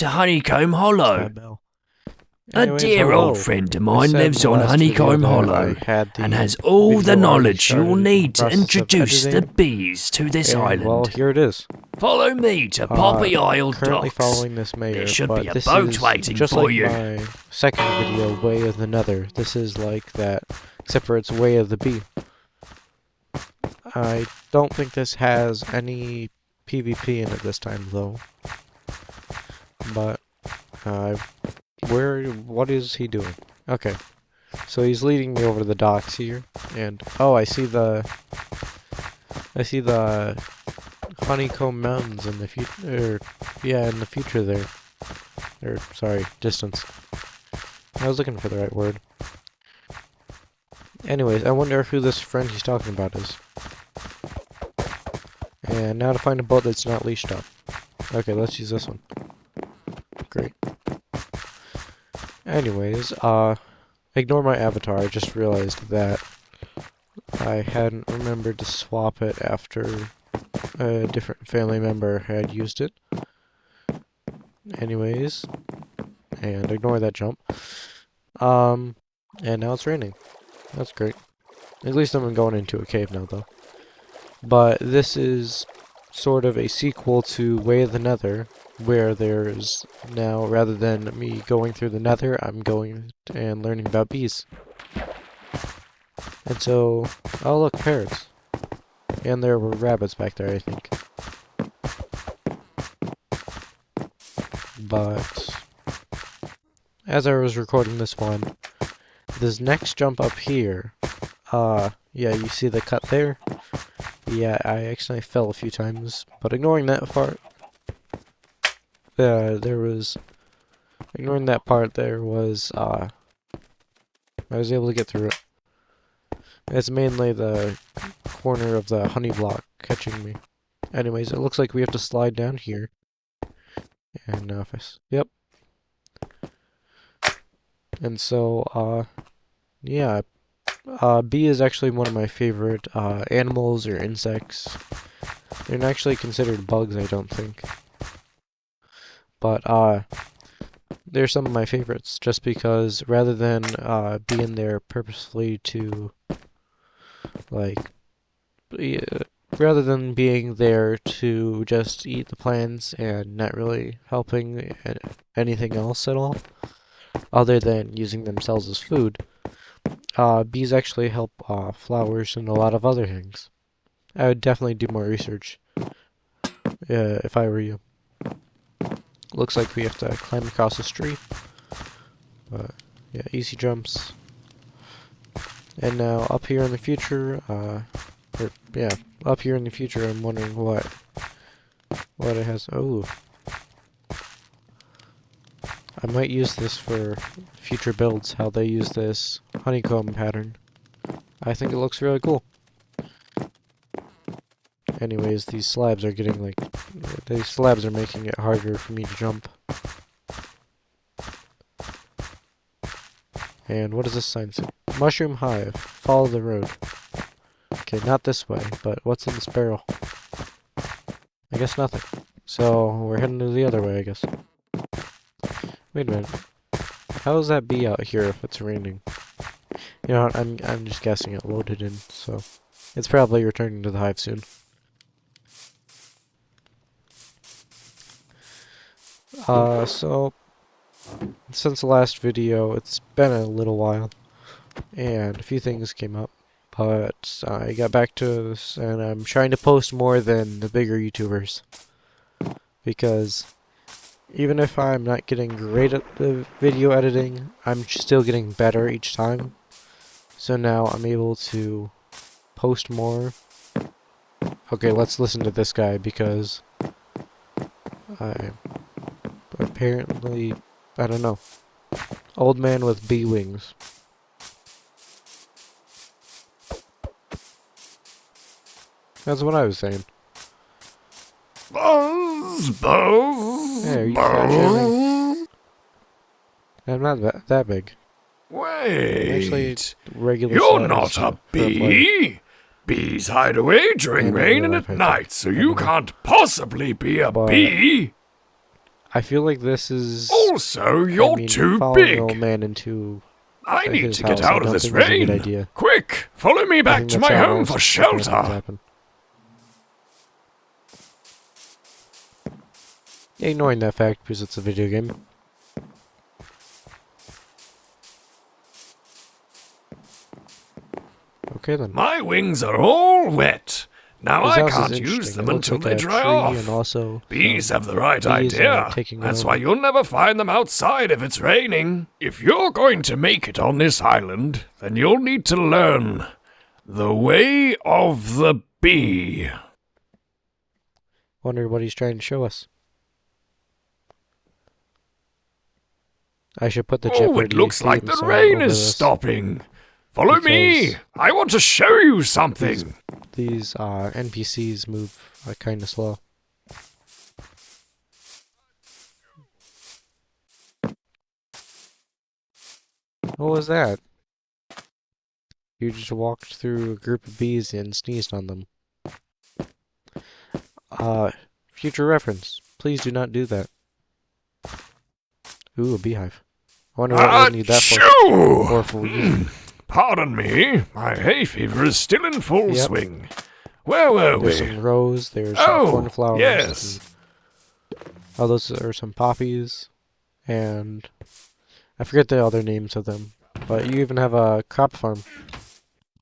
to Honeycomb Hollow. Bell. A Anyways, dear hello. old friend of I mine said lives in the on last Honeycomb video that Hollow I had the and has all the video already knowledge you'll started, need to process of introduce the editing, bees to this and, island. well, here it is. Follow me to Poppy Isle Currently Docks. following this mayor, There should but be a this boat is waiting just for like you. my second video, Way of the Nether. This is like that, except for it's Way of the Bee. I don't think this has any PvP in it this time, though. But, what is he doing? Okay. So he's leading me over to the docks here, and, oh, I see the Honeycomb Mountains in the future, yeah, in the future there. Or, sorry, distance. I was looking for the right word. Anyways, I wonder who this friend he's talking about is. And now to find a boat that's not leashed up. Okay, let's use this one. Great. Anyways, ignore my avatar, I just realized that I hadn't remembered to swap it after a different family member had used it. Anyways, and ignore that jump. And now it's raining. That's great. At least I'm going into a cave now, though. But this is sort of a sequel to Way of the Nether, where there's now, rather than me going through the Nether, I'm going and learning about bees. And so, oh look, parrots. And there were rabbits back there, I think. But as I was recording this one, this next jump up here, yeah, you see the cut there? Yeah, I accidentally fell a few times, but ignoring that part, I was able to get through it. It's mainly the corner of the honey block catching me. Anyways, it looks like we have to slide down here. And now yep. And so, yeah. Bee is actually one of my favorite, animals or insects. They're not actually considered bugs, I don't think. But, they're some of my favorites, just because rather than, being there purposefully to, like, rather than being there to just eat the plants and not really helping anything else at all, other than using themselves as food, bees actually help flowers and a lot of other things. I would definitely do more research if I were you. Looks like we have to climb across the street. But yeah, easy jumps. And now up here in the future, up here in the future, I'm wondering what it has. Oh, I might use this for future builds, how they use this honeycomb pattern. I think it looks really cool. Anyways, these slabs are making it harder for me to jump. And what does this sign say? Mushroom Hive, follow the road. Okay, not this way, but what's in this barrel? I guess nothing. So, we're heading to the other way, I guess. Wait a minute. How is that bee out here if it's raining? You know what, I'm just guessing it loaded in, so it's probably returning to the hive soon. So since the last video, it's been a little while, and a few things came up, but I got back to this, and I'm trying to post more than the bigger YouTubers, because even if I'm not getting great at the video editing, I'm still getting better each time. So now I'm able to post more. Okay, let's listen to this guy because I apparently, I don't know. Old man with bee wings. That's what I was saying. Buzz, buzz, Hey, are you buzz. I'm not that big. Wait, Actually, regular you're size not a for player. bee. Bees hide away during And rain and real at life, I night, think. so I you don't know. can't possibly be a But bee. I feel like this is. Also, you're too following an old big. man into I need his to get house, I out of don't this think that's a good rain. idea. Quick, follow me I back think to that's my how home most for kidnappings shelter. happen. Ignoring that fact because it's a video game. Okay then. My wings are all wet. Now His I house is can't use interesting. them It looks until like they a dry tree off. and also Bees have the right bees are idea. taking That's over. why you'll never find them outside if it's raining. If you're going to make it on this island, then you'll need to learn the way of the bee. Wonder what he's trying to show us. I should put the Oh, Jeopardy it looks like theme the song rain over is this. stopping. Follow me. because I want to show you something. These NPCs move kind of slow. What was that? You just walked through a group of bees and sneezed on them. Future reference. Please do not do that. Ooh, a beehive. I wonder what we'll need that for. Achoo! Or if we'll use it. Pardon me, my hay fever is still in full Yep. swing. Where were There's we? some rose, there's Oh, some cornflowers. yes. Oh, those are some poppies. And I forget the other names of them. But you even have a crop farm.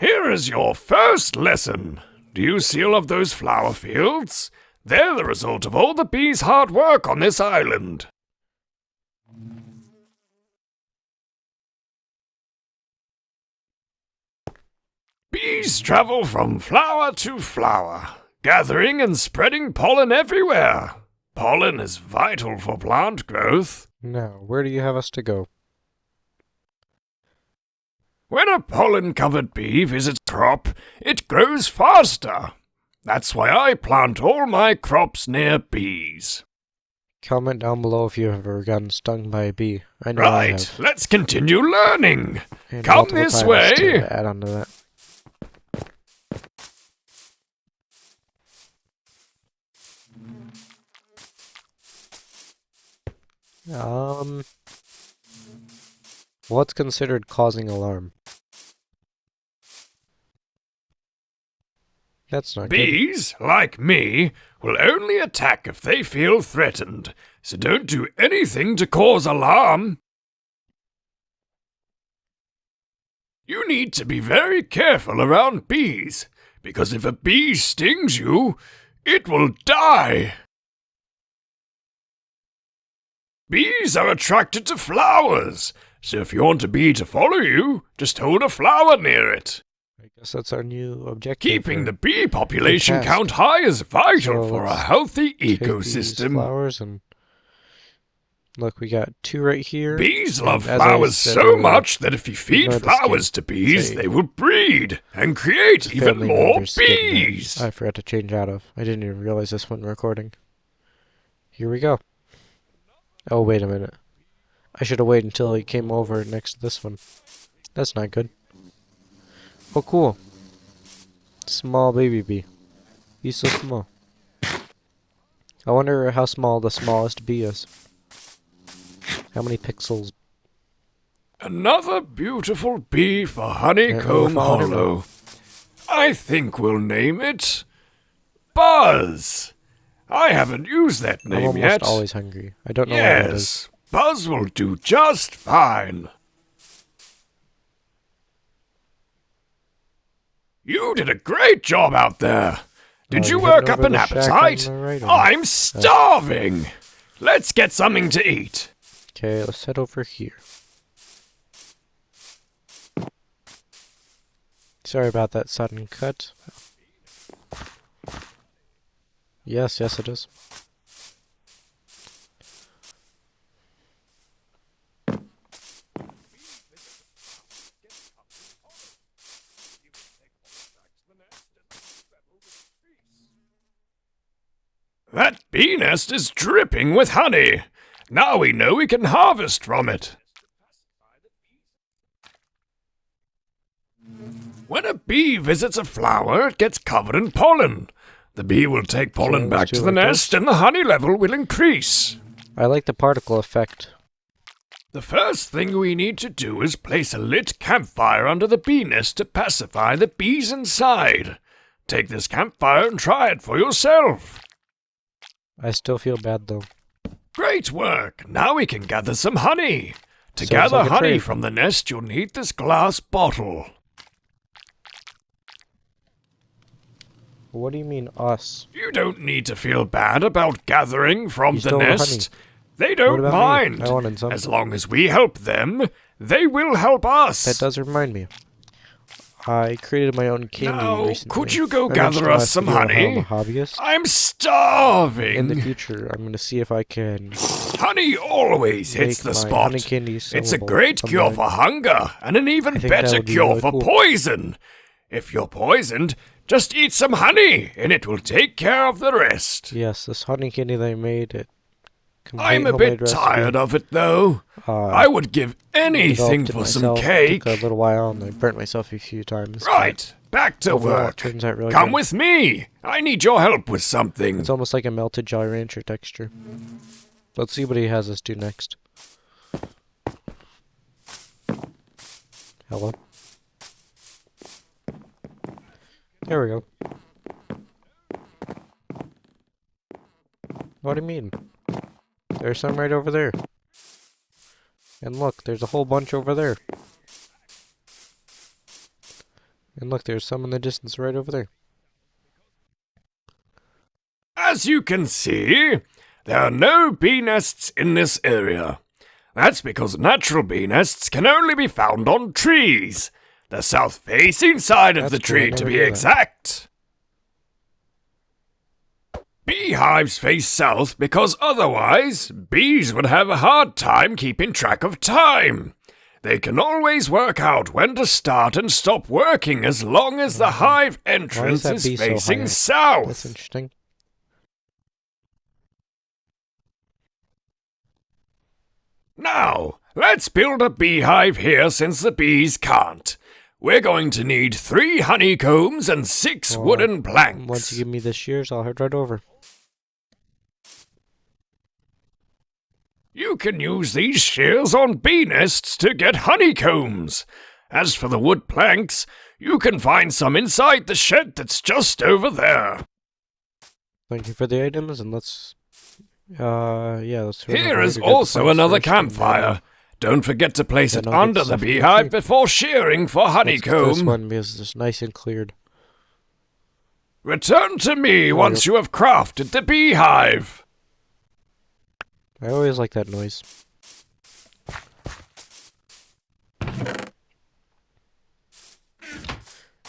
Here is your first lesson. Do you see all of those flower fields? They're the result of all the bees' hard work on this island. Bees travel from flower to flower, gathering and spreading pollen everywhere. Pollen is vital for plant growth. Now, where do you have us to go? When a pollen-covered bee visits a crop, it grows faster. That's why I plant all my crops near bees. Comment down below if you've ever gotten stung by a bee. I know I Right, have. let's continue learning. And come multiple this times way. To add on to that. What's considered causing alarm? That's not good. Bees, like me, will only attack if they feel threatened, so don't do anything to cause alarm. You need to be very careful around bees, because if a bee stings you, it will die. Bees are attracted to flowers, so if you want a bee to follow you, just hold a flower near it. I guess that's our new objective. Keeping for the bee population task. count high is vital So for a let's healthy take these ecosystem. flowers and look, we got 2 right here. Bees love as I flowers said so earlier, much that if you feed ignore the flowers skin. to bees, Say- they will breed and create even Family more members getting that. bees. I forgot to change out of. I didn't even realize this when recording. Here we go. Oh, wait a minute. I should have waited until he came over next to this one. That's not good. Oh, cool. Small baby bee. He's so small. I wonder how small the smallest bee is. How many pixels? Another beautiful bee for Yeah, Honeycomb we're following him. Hollow. I think we'll name it Buzz. I haven't used that I'm name almost yet. always hungry. I don't know what that is. Yes, Buzz will do just fine. You did a great job out there. Did Oh, you you're work heading up over an the shack on appetite? the right, or- I'm starving. Let's get something to eat. Okay, let's head over here. Sorry about that sudden cut. Yes, it is. That bee nest is dripping with honey. Now we know we can harvest from it. When a bee visits a flower, it gets covered in pollen. The bee will take pollen let's back do to it the like nest and the honey level will increase. I like the particle effect. The first thing we need to do is place a lit campfire under the bee nest to pacify the bees inside. Take this campfire and try it for yourself. I still feel bad though. Great work! Now we can gather some honey. To Sounds gather like a honey trade. from the nest, you'll need this glass bottle. What do you mean, us? You don't need to feel bad about gathering from You the stole the nest. They What don't about mind. me? I wanted some. As long as we help them, they will help us. That does remind me. I created my own candy Now, recently. could you go I gather mentioned us last some video how I'm honey? a hobbyist. I'm starving. In the future, I'm gonna see if I can Honey always hits make the my spot. honey candy It's a sellable great cure online. for hunger and an I even think that better would be cure really for cool. poison. If you're poisoned, just eat some honey and it will take care of the rest. Yes, this honey candy that I made, it complete I'm a homemade bit tired of it though. Uh, I would give anything developed it for some myself. cake. Took a little while, and I burnt myself a few times. but Right, back to overall, it work. turns out really Come good. with me. I need your help with something. It's almost like a melted Jolly Rancher texture. Let's see what he has us do next. Hello. There we go. What do you mean? There's some right over there. And look, there's a whole bunch over there. And look, there's some in the distance right over there. As you can see, there are no bee nests in this area. That's because natural bee nests can only be found on trees. The south-facing side of That's the cool, I tree, to never be knew that. exact. Beehives face south because otherwise, bees would have a hard time keeping track of time. They can always work out when to start and stop working as long as the hive entrance that is bee so facing high up? south. That's interesting. Now, let's build a beehive here since the bees can't. We're going to need 3 honeycombs and 6 Well, wooden planks. Once you give me the shears, I'll head right over. You can use these shears on bee nests to get honeycombs. As for the wood planks, you can find some inside the shed that's just over there. Thank you for the items, and let's... yeah, let's... Here is also another campfire. Don't forget to place Then it I'll get under the stuff from the beehive tree. before shearing for This honeycomb. one is just nice and cleared. Return to me you once you have crafted the beehive. I always like that noise.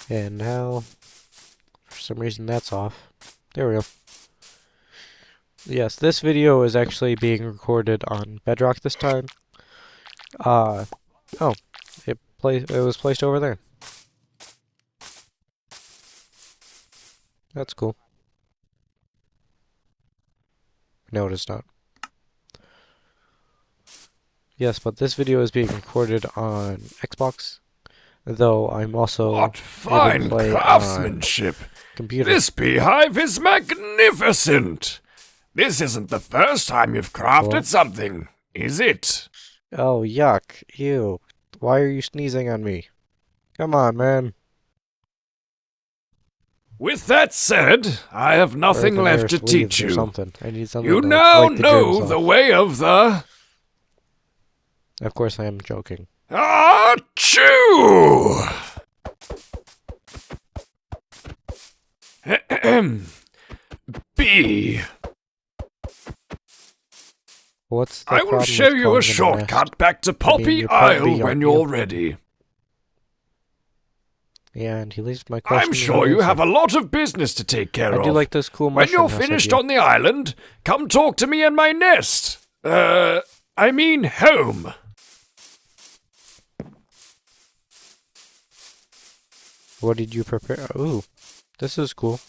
And now, for some reason that's off. There we go. Yes, this video is actually being recorded on Bedrock this time. Oh, it was placed over there. That's cool. No, it is not. Yes, but this video is being recorded on Xbox, though I'm also What fine play on craftsmanship! computer. This beehive is magnificent! This isn't the first time you've crafted Hello? something, is it? Oh, yuck. Ew. Why are you sneezing on me? Come on, man. With that said, I have nothing Or the left to nearest leaves teach or you. something. I need something You to now wipe the know germs the off. way of the... Of course I am joking. Achoo! B. What's the I will problem show with you calling a it nest? shortcut back to Poppy you can't Isle be when on you're mute. ready. Yeah, and he leaves my question. I'm sure you have a lot of business to take care I of. do like this cool When mushroom you're house finished idea. on the island, come talk to me in my nest. I mean home. What did you prepare? Ooh, this is cool.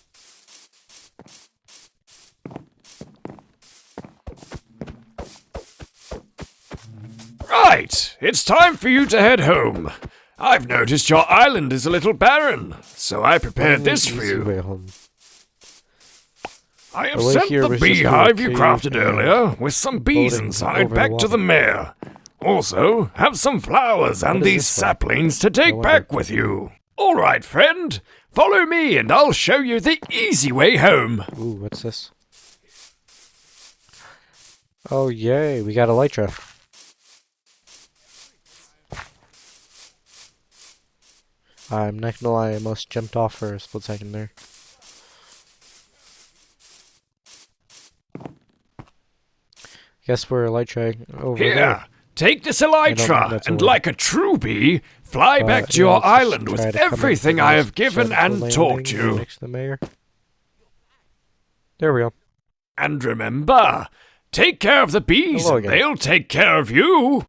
Right, it's time for you to head home. I've noticed your island is a little barren, so I prepared this for Easy you. way home. I have The way sent here the was just through a beehive you cave crafted and earlier with some bees floating inside over the back to the water. mayor. Also, have some flowers and What is these this way? saplings to I take wonder. back with you. All right, friend. Follow me and I'll show you the easy way home. Ooh, what's this? Oh, yay, we got Elytra. I'm not gonna lie, I almost jumped off for a split second there. Guess we're Elytra over Here, there. take this don't think elytra, that's and a word. like a true bee, fly back to Yeah, your let's just island with try to come up everything with a I nice have given gentle and taught landing you. next to the mayor. There we go. And remember, take care of the bees Hello and again. they'll take care of you.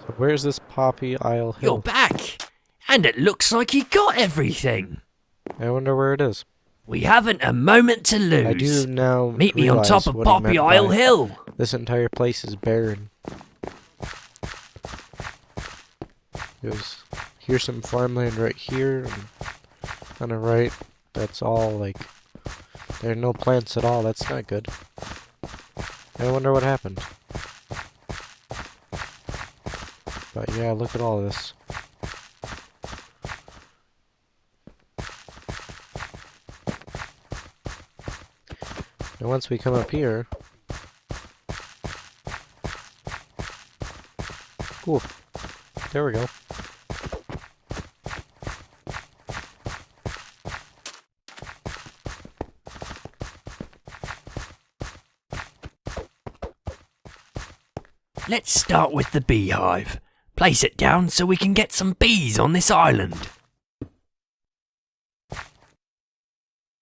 So where's this Poppy Isle You're Hill? back! And it looks like you got everything! I wonder where it is. We haven't a moment to lose. I do now Meet me on realize top of what he Poppy meant Isle by Hill! this entire place is barren. Here's some farmland right here, and on the right, that's all, like, there are no plants at all. That's not good. I wonder what happened. But yeah, look at all this. And once we come up here... Ooh, there we go. Let's start with the beehive. Place it down so we can get some bees on this island.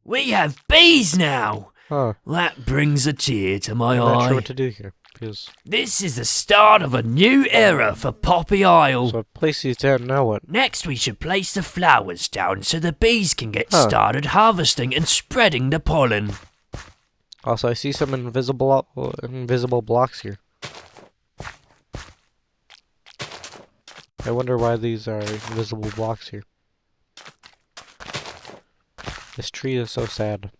We have bees now! Huh, That brings a tear to my I'm not eye. sure what to do here, because... This is the start of a new era for Poppy Isle. So I've placed these down, now what? Next, we should place the flowers down so the bees can get Huh. started harvesting and spreading the pollen. Also, I see some invisible blocks here. I wonder why these are invisible blocks here. This tree is so sad.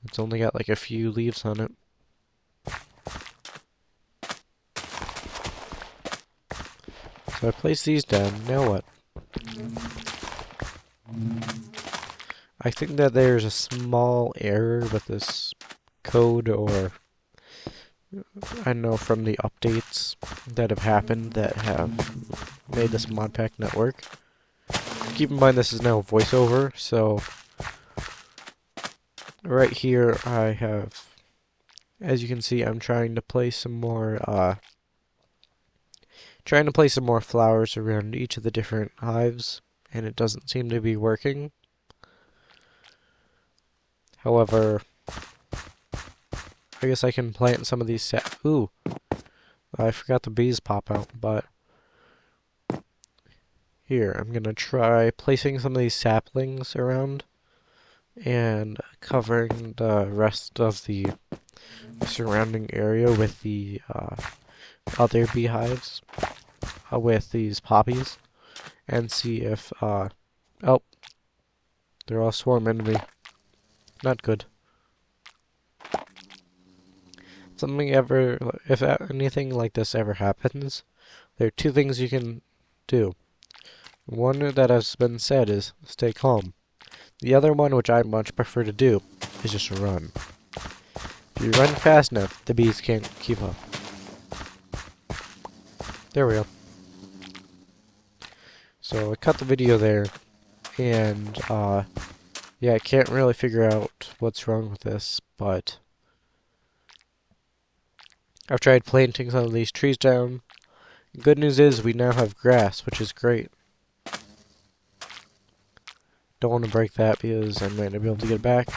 It's only got like a few leaves on it. So I place these down. Now what? I think that there's a small error with this code, or I don't know, from the updates that have happened that have made this mod pack not work. Keep in mind this is now voiceover, so right here I have, as you can see, I'm trying to place some more flowers around each of the different hives, and it doesn't seem to be working. However, I guess I can plant some of these ooh, I forgot the bees pop out, but here, I'm gonna try placing some of these saplings around and covering the rest of the surrounding area with the other beehives with these poppies, and see if oh, they're all swarming into me. Not good. If anything like this ever happens, there are two things you can do. One that has been said is stay calm. The other one, which I much prefer to do, is just run. If you run fast enough, the bees can't keep up. There we go. So I cut the video there, and yeah, I can't really figure out what's wrong with this, but I've tried planting some of these trees down. Good news is we now have grass, which is great. Don't want to break that because I might not be able to get it back.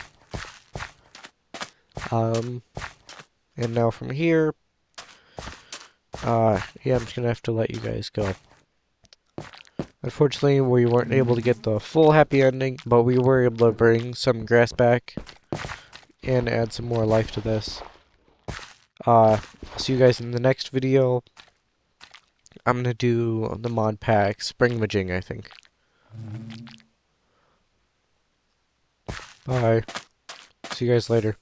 And now from here, yeah, I'm just gonna have to let you guys go. Unfortunately, we weren't able to get the full happy ending, but we were able to bring some grass back and add some more life to this. I'll see you guys in the next video. I'm gonna do the mod pack Spring Majing, I think. Bye. See you guys later.